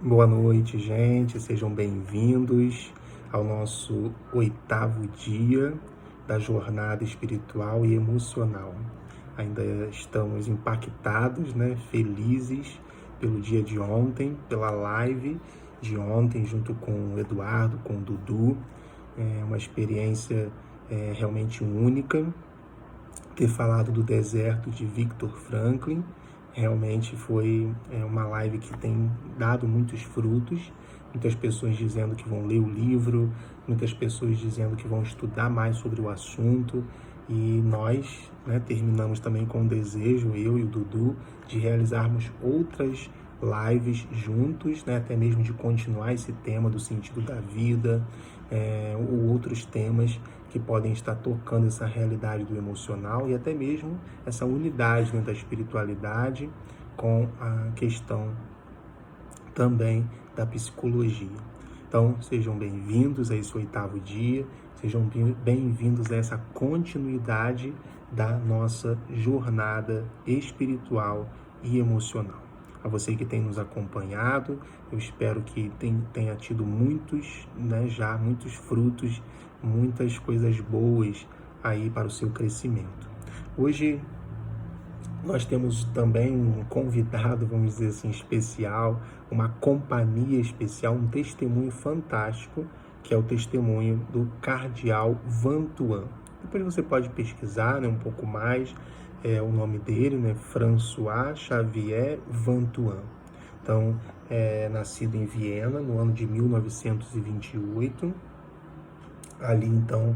Boa noite, gente. Sejam bem-vindos ao nosso 8º dia da jornada espiritual e emocional. Ainda estamos impactados, felizes pelo dia de ontem, pela live de ontem, junto com o Eduardo, com o Dudu. É uma experiência realmente única. Ter falado do deserto de Viktor Frankl realmente foi uma live que tem dado muitos frutos. Muitas pessoas dizendo que vão ler o livro, muitas pessoas dizendo que vão estudar mais sobre o assunto. E nós terminamos também com o desejo, eu e o Dudu, de realizarmos outras lives juntos, até mesmo de continuar esse tema do sentido da vida, ou outros temas que podem estar tocando essa realidade do emocional e até mesmo essa unidade da espiritualidade com a questão também da psicologia. Então, sejam bem-vindos a esse 8º dia, sejam bem-vindos a essa continuidade da nossa jornada espiritual e emocional. A você que tem nos acompanhado, eu espero que tenha tido muitos frutos, muitas coisas boas aí para o seu crescimento. Hoje nós temos também um convidado, vamos dizer assim, especial, uma companhia especial, um testemunho fantástico, que é o testemunho do Cardeal Vantuan. Depois você pode pesquisar um pouco mais o nome dele, François Xavier Vantuan. Então, nascido em Viena no ano de 1928, ali então,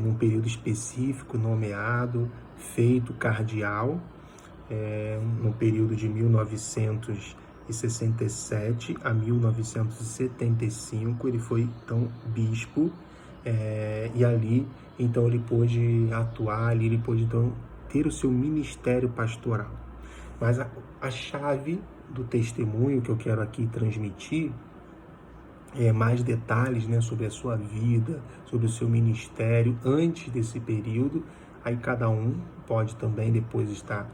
num período específico, nomeado, feito cardeal, no período de 1967 a 1975, ele foi então bispo, e ali então ele pôde atuar, ali ele pôde então ter o seu ministério pastoral. Mas a chave do testemunho que eu quero aqui transmitir mais detalhes sobre a sua vida, sobre o seu ministério antes desse período. Aí cada um pode também depois estar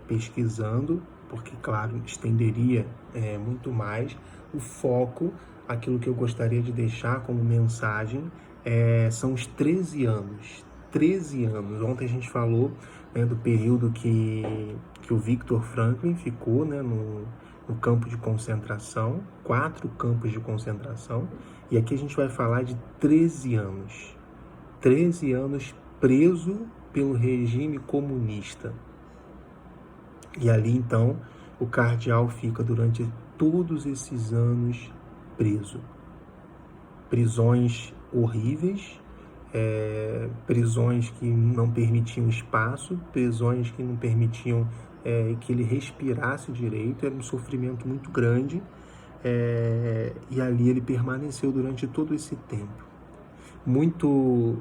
pesquisando, porque, claro, estenderia muito mais. O foco, aquilo que eu gostaria de deixar como mensagem, são os 13 anos. 13 anos. Ontem a gente falou do período que o Viktor Frankl ficou no campo de concentração, 4 campos de concentração, e aqui a gente vai falar de 13 anos. 13 anos preso pelo regime comunista. E ali, então, o cardeal fica durante todos esses anos preso. Prisões horríveis, prisões que não permitiam espaço, prisões que não permitiam que ele respirasse direito, era um sofrimento muito grande, e ali ele permaneceu durante todo esse tempo. Muito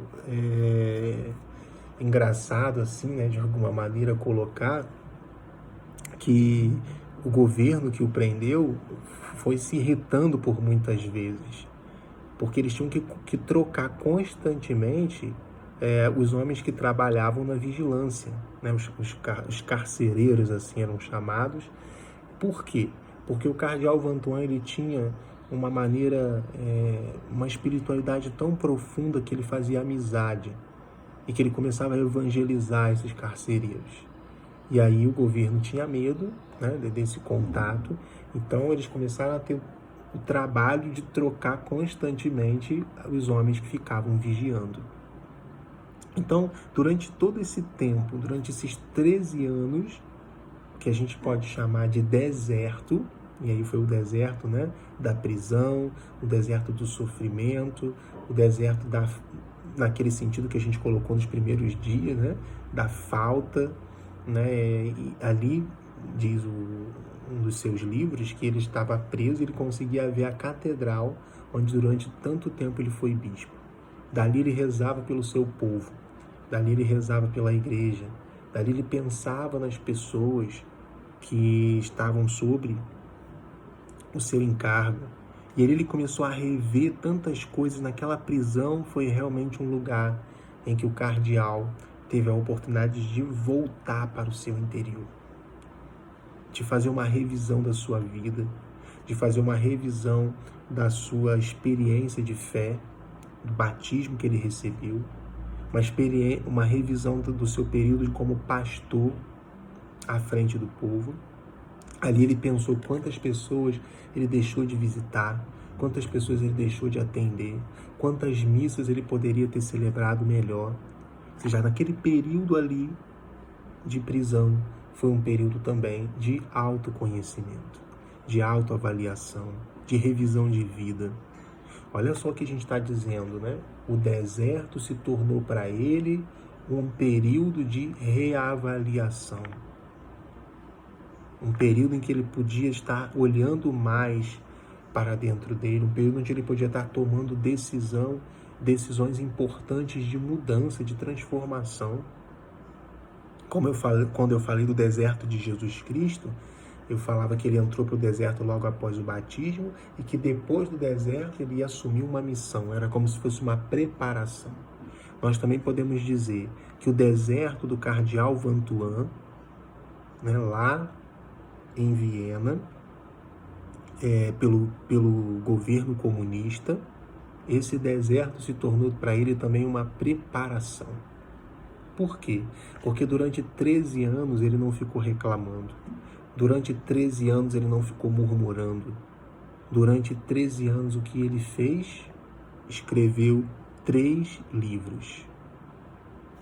engraçado, assim, de alguma maneira, colocar que o governo que o prendeu foi se irritando por muitas vezes, porque eles tinham que trocar constantemente os homens que trabalhavam na vigilância, os carcereiros, assim eram chamados. Por quê? Porque o cardeal Vantuan, ele tinha uma maneira, uma espiritualidade tão profunda que ele fazia amizade e que ele começava a evangelizar esses carcereiros. E aí o governo tinha medo desse contato, então eles começaram a ter o trabalho de trocar constantemente os homens que ficavam vigiando. Então, durante todo esse tempo, durante esses 13 anos, que a gente pode chamar de deserto, e aí foi o deserto da prisão, o deserto do sofrimento, o deserto naquele sentido que a gente colocou nos primeiros dias, da falta, e ali diz um dos seus livros que ele estava preso e ele conseguia ver a catedral onde durante tanto tempo ele foi bispo. Dali ele rezava pelo seu povo, dali ele rezava pela igreja, dali ele pensava nas pessoas que estavam sobre o seu encargo. E ele começou a rever tantas coisas. Naquela prisão foi realmente um lugar em que o cardeal teve a oportunidade de voltar para o seu interior, de fazer uma revisão da sua vida, de fazer uma revisão da sua experiência de fé, do batismo que ele recebeu, uma revisão do seu período como pastor à frente do povo. Ali ele pensou quantas pessoas ele deixou de visitar, quantas pessoas ele deixou de atender, quantas missas ele poderia ter celebrado melhor. Ou seja, naquele período ali de prisão, foi um período também de autoconhecimento, de autoavaliação, de revisão de vida. Olha só o que a gente está dizendo, né? O deserto se tornou para ele um período de reavaliação. Um período em que ele podia estar olhando mais para dentro dele, um período onde ele podia estar tomando decisões importantes de mudança, de transformação. Quando eu falei do deserto de Jesus Cristo, eu falava que ele entrou para o deserto logo após o batismo e que depois do deserto ele ia assumir uma missão, era como se fosse uma preparação. Nós também podemos dizer que o deserto do cardeal Vantuan, né, lá em Viena, pelo governo comunista, esse deserto se tornou para ele também uma preparação. Por quê? Porque durante 13 anos ele não ficou reclamando. Durante 13 anos ele não ficou murmurando. Durante 13 anos o que ele fez? Escreveu 3 livros.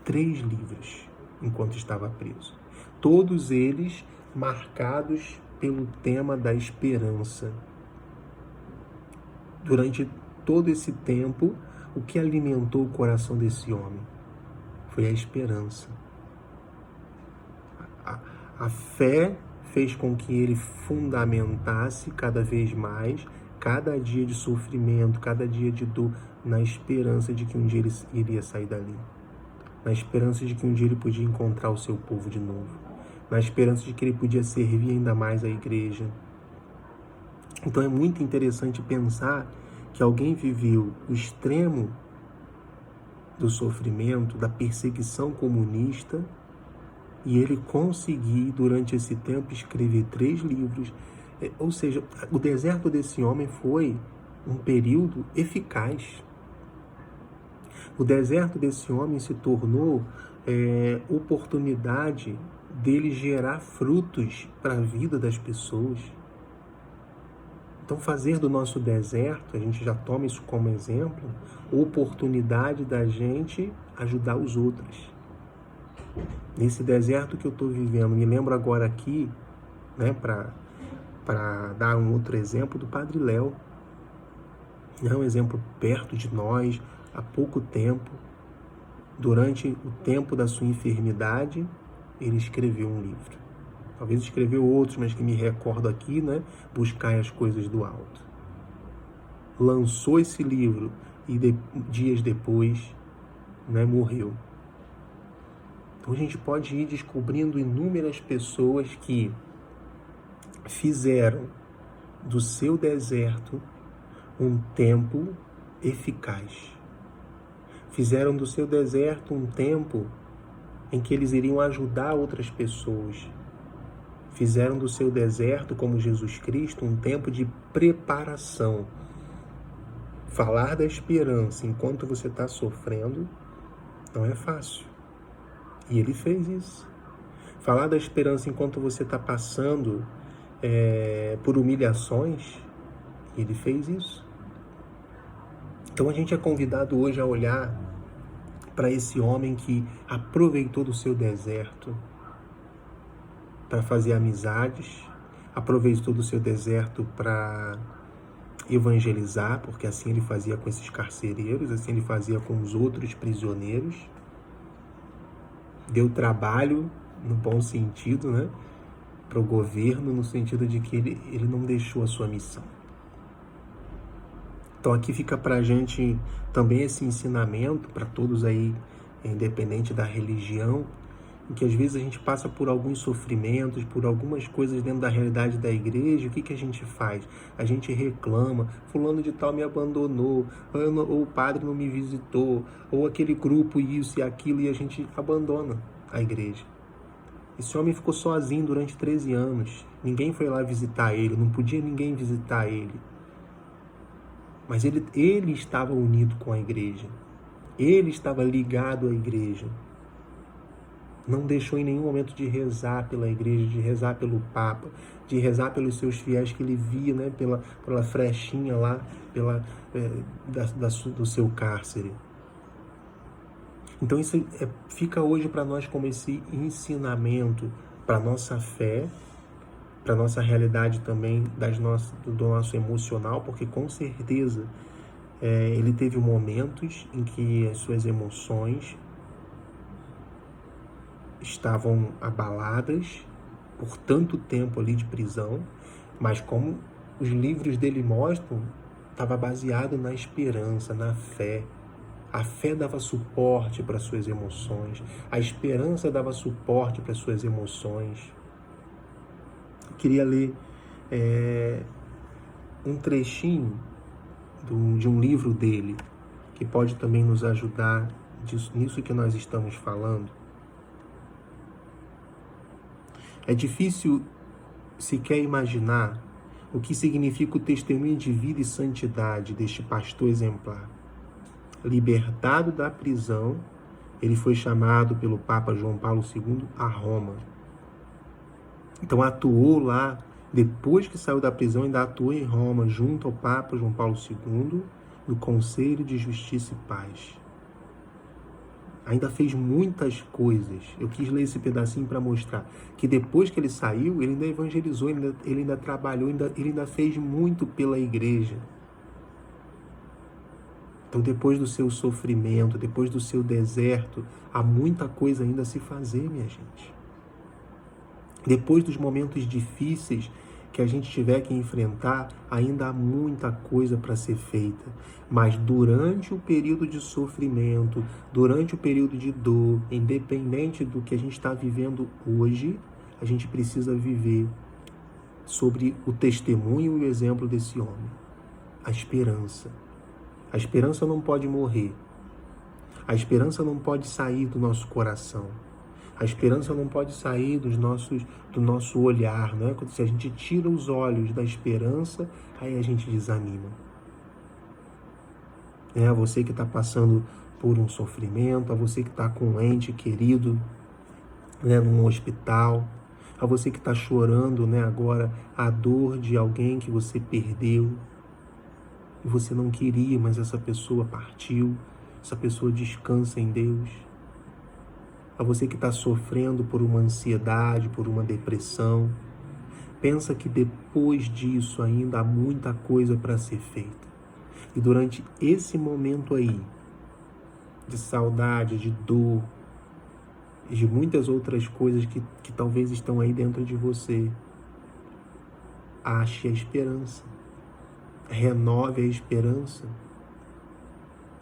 3 livros enquanto estava preso. Todos eles marcados pelo tema da esperança. Durante todo esse tempo, o que alimentou o coração desse homem? Foi a esperança. A fé fez com que ele fundamentasse cada vez mais, cada dia de sofrimento, cada dia de dor, na esperança de que um dia ele iria sair dali. Na esperança de que um dia ele podia encontrar o seu povo de novo. Na esperança de que ele podia servir ainda mais a igreja. Então é muito interessante pensar que alguém viveu o extremo do sofrimento, da perseguição comunista, e ele conseguiu, durante esse tempo, escrever 3 livros. Ou seja, o deserto desse homem foi um período eficaz. O deserto desse homem se tornou oportunidade dele gerar frutos para a vida das pessoas. Então, fazer do nosso deserto, a gente já toma isso como exemplo, oportunidade da gente ajudar os outros. Nesse deserto que eu estou vivendo, me lembro agora aqui, né, para dar um outro exemplo, do Padre Léo. É um exemplo perto de nós, há pouco tempo. Durante o tempo da sua enfermidade, ele escreveu um livro. Talvez escreveu outros, mas que me recordo aqui, né? Buscai as coisas do alto. Lançou esse livro e dias depois, né, morreu. Então a gente pode ir descobrindo inúmeras pessoas que fizeram do seu deserto um tempo eficaz. Fizeram do seu deserto um tempo em que eles iriam ajudar outras pessoas. Fizeram do seu deserto, como Jesus Cristo, um tempo de preparação. Falar da esperança enquanto você está sofrendo não é fácil. E ele fez isso. Falar da esperança enquanto você está passando por humilhações, ele fez isso. Então a gente é convidado hoje a olhar para esse homem que aproveitou do seu deserto para fazer amizades, aproveitou do seu deserto para evangelizar, porque assim ele fazia com esses carcereiros, assim ele fazia com os outros prisioneiros. Deu trabalho, no bom sentido, né, para o governo, no sentido de que ele não deixou a sua missão. Então aqui fica para a gente também esse ensinamento, para todos aí, independente da religião, em que às vezes a gente passa por alguns sofrimentos, por algumas coisas dentro da realidade da igreja. O que a gente faz? A gente reclama, fulano de tal me abandonou, ou o padre não me visitou, ou aquele grupo isso e aquilo, e a gente abandona a igreja. Esse homem ficou sozinho durante 13 anos. Ninguém foi lá visitar ele, não podia ninguém visitar ele. Mas ele estava unido com a igreja. Ele estava ligado à igreja. Não deixou em nenhum momento de rezar pela igreja, de rezar pelo Papa, de rezar pelos seus fiéis que ele via, né, pela frechinha lá do seu cárcere. Então isso fica hoje para nós como esse ensinamento para a nossa fé, para a nossa realidade também do nosso emocional, porque com certeza ele teve momentos em que as suas emoções estavam abaladas por tanto tempo ali de prisão, mas como os livros dele mostram, estava baseado na esperança, na fé. A fé dava suporte para suas emoções, a esperança dava suporte para suas emoções. Eu queria ler um trechinho de um livro dele, que pode também nos ajudar nisso que nós estamos falando. É difícil sequer imaginar o que significa o testemunho de vida e santidade deste pastor exemplar. Libertado da prisão, ele foi chamado pelo Papa João Paulo II a Roma. Então atuou lá, depois que saiu da prisão, ainda atuou em Roma, junto ao Papa João Paulo II, no Conselho de Justiça e Paz. Ainda fez muitas coisas. Eu quis ler esse pedacinho para mostrar que depois que ele saiu, ele ainda evangelizou, ele ainda trabalhou, ele ainda fez muito pela igreja. Então, depois do seu sofrimento, depois do seu deserto, há muita coisa ainda a se fazer, minha gente. Depois dos momentos difíceis que a gente tiver que enfrentar, ainda há muita coisa para ser feita. Mas durante o período de sofrimento, durante o período de dor, independente do que a gente está vivendo hoje, a gente precisa viver sobre o testemunho e o exemplo desse homem. A esperança. A esperança não pode morrer. A esperança não pode sair do nosso coração. A esperança não pode sair do nosso olhar, né? Se a gente tira os olhos da esperança, aí a gente desanima. A você que está passando por um sofrimento, a você que está com um ente querido, né, num hospital, a você que está chorando, né, agora a dor de alguém que você perdeu, e você não queria, mas essa pessoa partiu, essa pessoa descansa em Deus. A você que está sofrendo por uma ansiedade, por uma depressão, pensa que depois disso ainda há muita coisa para ser feita. E durante esse momento aí, de saudade, de dor, e de muitas outras coisas que talvez estão aí dentro de você, ache a esperança. Renove a esperança.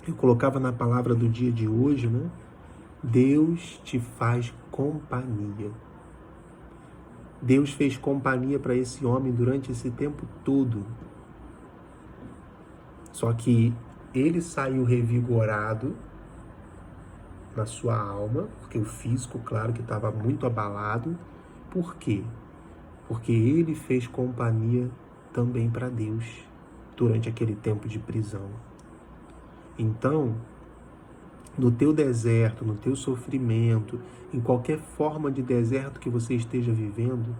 Eu colocava na palavra do dia de hoje, né? Deus te faz companhia. Deus fez companhia para esse homem durante esse tempo todo. Só que ele saiu revigorado na sua alma, porque o físico, claro, que estava muito abalado. Por quê? Porque ele fez companhia também para Deus durante aquele tempo de prisão. Então, no teu deserto, no teu sofrimento, em qualquer forma de deserto que você esteja vivendo,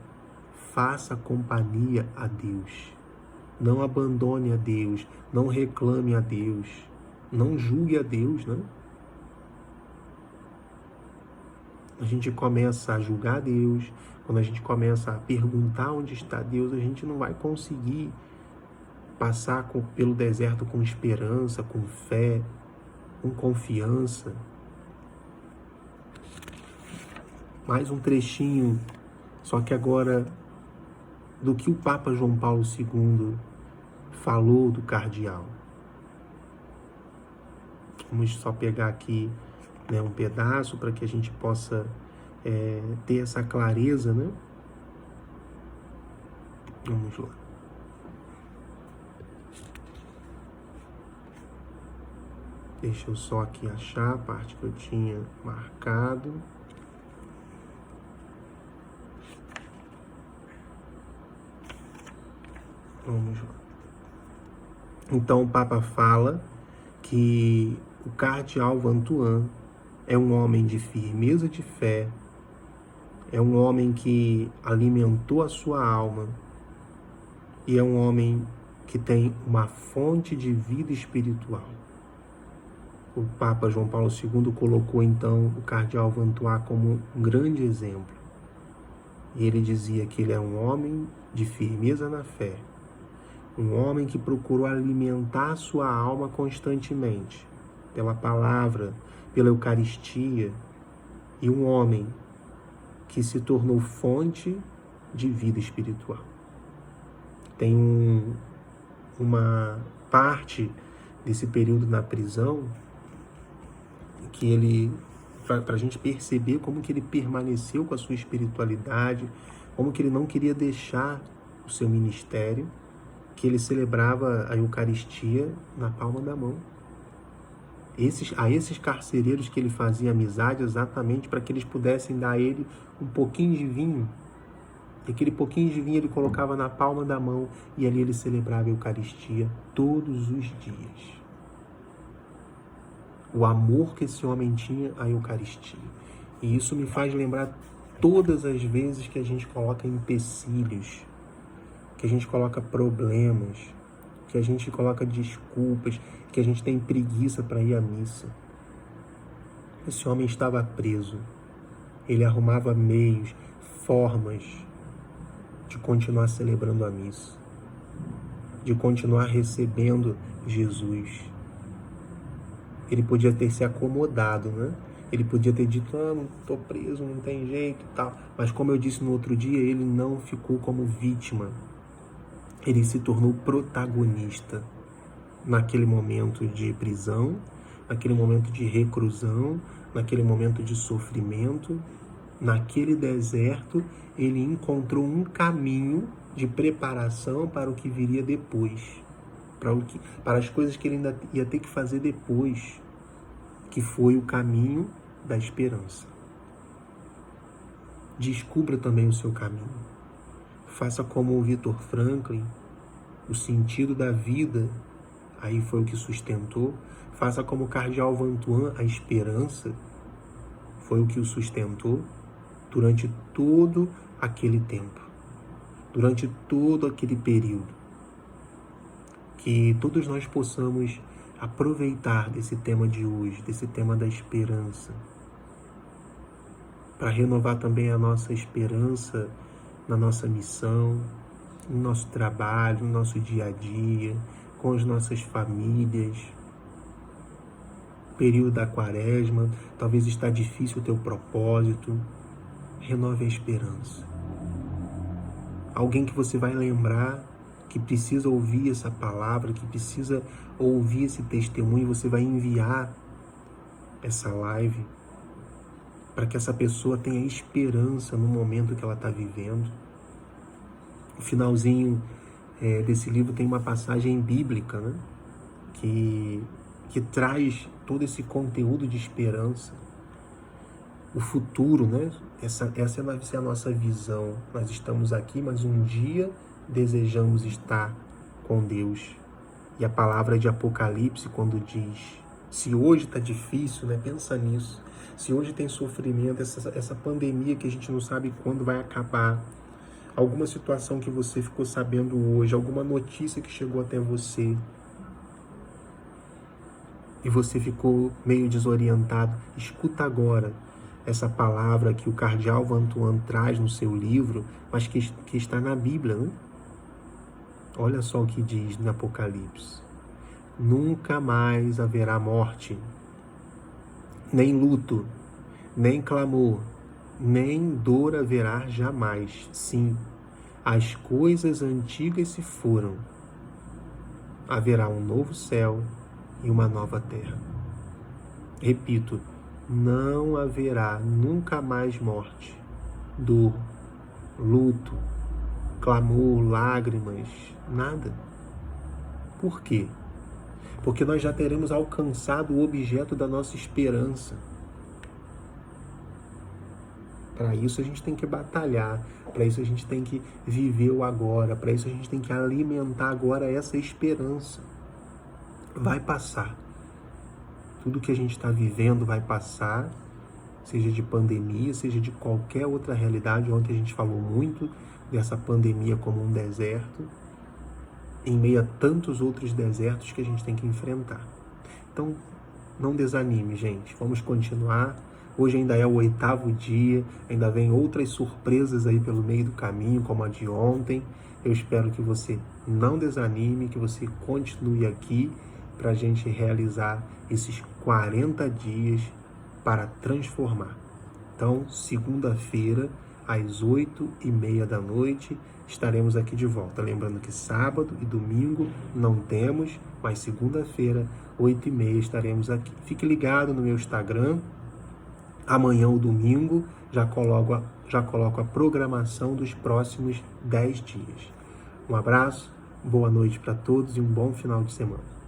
faça companhia a Deus. Não abandone a Deus, não reclame a Deus, não julgue a Deus, né? A gente começa a julgar Deus, quando a gente começa a perguntar onde está Deus, a gente não vai conseguir passar pelo deserto com esperança, com fé, com confiança. Mais um trechinho, só que agora, do que o Papa João Paulo II falou do cardeal. Vamos só pegar aqui, né, um pedaço para que a gente possa ter essa clareza, né? Vamos lá. Deixa eu só aqui achar a parte que eu tinha marcado. Vamos lá. Então o Papa fala que o cardeal Vantuan é um homem de firmeza de fé, é um homem que alimentou a sua alma e é um homem que tem uma fonte de vida espiritual. O Papa João Paulo II colocou então o cardeal Vantuan como um grande exemplo. E ele dizia que ele é um homem de firmeza na fé, um homem que procurou alimentar a sua alma constantemente, pela palavra, pela Eucaristia, e um homem que se tornou fonte de vida espiritual. Tem uma parte desse período na prisão que ele, para a gente perceber como que ele permaneceu com a sua espiritualidade, como que ele não queria deixar o seu ministério, que ele celebrava a Eucaristia na palma da mão. A esses carcereiros que ele fazia amizade exatamente para que eles pudessem dar a ele um pouquinho de vinho. E aquele pouquinho de vinho ele colocava na palma da mão e ali ele celebrava a Eucaristia todos os dias. O amor que esse homem tinha à Eucaristia. E isso me faz lembrar todas as vezes que a gente coloca empecilhos, que a gente coloca problemas, que a gente coloca desculpas, que a gente tem preguiça para ir à missa. Esse homem estava preso. Ele arrumava meios, formas de continuar celebrando a missa, de continuar recebendo Jesus. Ele podia ter se acomodado, né? Ele podia ter dito, não estou preso, não tem jeito e tal. Mas como eu disse no outro dia, ele não ficou como vítima. Ele se tornou protagonista naquele momento de prisão, naquele momento de reclusão, naquele momento de sofrimento. Naquele deserto, ele encontrou um caminho de preparação para o que viria depois. Para as coisas que ele ainda ia ter que fazer depois, que foi o caminho da esperança. Descubra também o seu caminho. Faça como o Viktor Frankl, o sentido da vida, aí foi o que sustentou. Faça como o cardeal Vantuan, a esperança, foi o que o sustentou durante todo aquele tempo, durante todo aquele período. Que todos nós possamos aproveitar desse tema de hoje, desse tema da esperança, para renovar também a nossa esperança na nossa missão, no nosso trabalho, no nosso dia a dia, com as nossas famílias. Período da quaresma, talvez está difícil o teu propósito, renove a esperança. Alguém que você vai lembrar que precisa ouvir essa palavra, que precisa ouvir esse testemunho, você vai enviar essa live para que essa pessoa tenha esperança no momento que ela está vivendo. O finalzinho desse livro tem uma passagem bíblica, né? que traz todo esse conteúdo de esperança. O futuro, né? Essa vai ser a nossa visão. Nós estamos aqui, mas um dia desejamos estar com Deus. E a palavra de Apocalipse, quando diz, se hoje está difícil, né? Pensa nisso. Se hoje tem sofrimento, essa pandemia que a gente não sabe quando vai acabar, alguma situação que você ficou sabendo hoje, alguma notícia que chegou até você, e você ficou meio desorientado, escuta agora essa palavra que o cardeal Vantuan traz no seu livro, mas que está na Bíblia, né? Olha só o que diz no Apocalipse. Nunca mais haverá morte, nem luto, nem clamor, nem dor haverá jamais. Sim, as coisas antigas se foram. Haverá um novo céu e uma nova terra. Repito, não haverá nunca mais morte, dor, luto, clamor, lágrimas, nada. Por quê? Porque nós já teremos alcançado o objeto da nossa esperança. para isso a gente tem que batalhar, para isso a gente tem que viver o agora, para isso a gente tem que alimentar agora essa esperança. Vai passar. Tudo que a gente está vivendo vai passar, seja de pandemia, seja de qualquer outra realidade. Ontem a gente falou muito dessa pandemia como um deserto, em meio a tantos outros desertos que a gente tem que enfrentar. Então, não desanime, gente. Vamos continuar. Hoje ainda é o 8º dia, ainda vem outras surpresas aí pelo meio do caminho, como a de ontem. Eu espero que você não desanime, que você continue aqui para a gente realizar esses 40 dias para transformar. Então, segunda-feira, às 8h30 da noite, estaremos aqui de volta. Lembrando que sábado e domingo não temos, mas segunda-feira, 8h30, estaremos aqui. Fique ligado no meu Instagram. Amanhã, ou domingo, já coloco a programação dos próximos 10 dias. Um abraço, boa noite para todos e um bom final de semana.